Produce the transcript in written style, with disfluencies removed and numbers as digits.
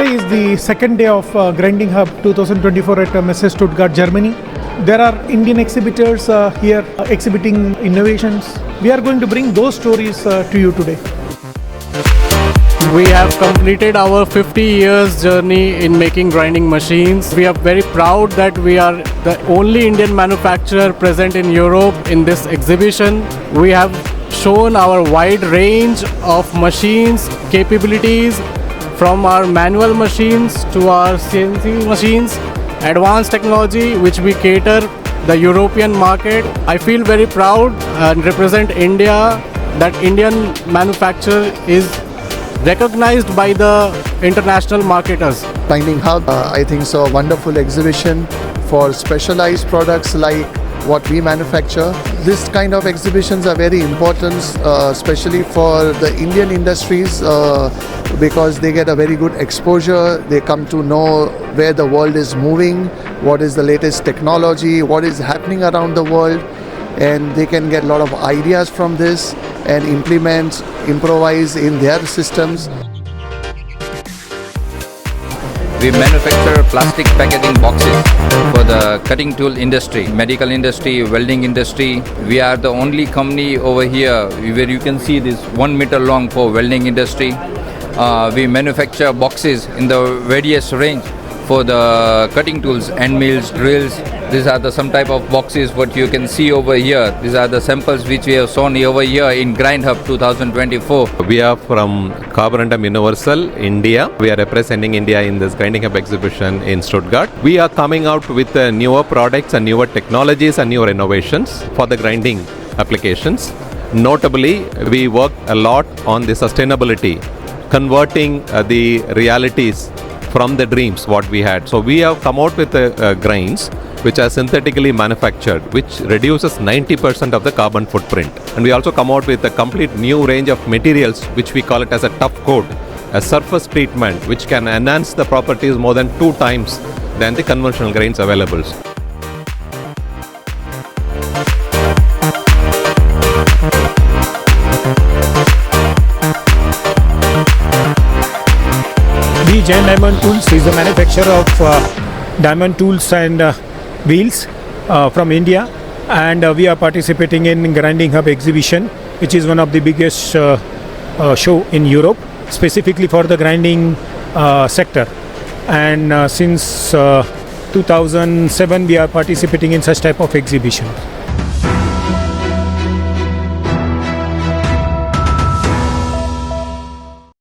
Today is the second day of Grinding Hub 2024 at Messe Stuttgart, Germany. There are Indian exhibitors here exhibiting innovations. We are going to bring those stories to you today. We have completed our 50 years journey in making grinding machines. We are very proud that we are the only Indian manufacturer present in Europe in this exhibition. We have shown our wide range of machines, capabilities, from our manual machines to our CNC machines, advanced technology which we cater the European market. I feel very proud and represent India, that Indian manufacturer is recognized by the international marketers. Grinding Hub, I think, is a wonderful exhibition for specialized products like what we manufacture. This kind of exhibitions are very important, especially for the Indian industries, because they get a very good exposure. They come to know where the world is moving, what is the latest technology, what is happening around the world, and they can get a lot of ideas from this and implement, improvise in their systems. We manufacture plastic packaging boxes for the cutting tool industry, medical industry, welding industry. We are the only company over here where you can see this 1 meter long for welding industry. We manufacture boxes in the various range for the cutting tools, end mills, drills. These are some type of boxes what you can see over here. These are the samples which we have shown over here in Grind Hub 2024. We are from Carborundum Universal, India. We are representing India in this Grinding Hub exhibition in Stuttgart. We are coming out with newer products and newer technologies and newer innovations for the grinding applications. Notably, we work a lot on the sustainability, converting the realities from the dreams what we had. So we have come out with grinds which are synthetically manufactured, which reduces 90% of the carbon footprint. And we also come out with a complete new range of materials which we call it as a tough coat, a surface treatment which can enhance the properties more than 2 times than the conventional grinds available. Jain Diamond Tools is the manufacturer of diamond tools and wheels from India, and we are participating in Grinding Hub exhibition, which is one of the biggest show in Europe, specifically for the grinding sector. And since 2007 we are participating in such type of exhibition.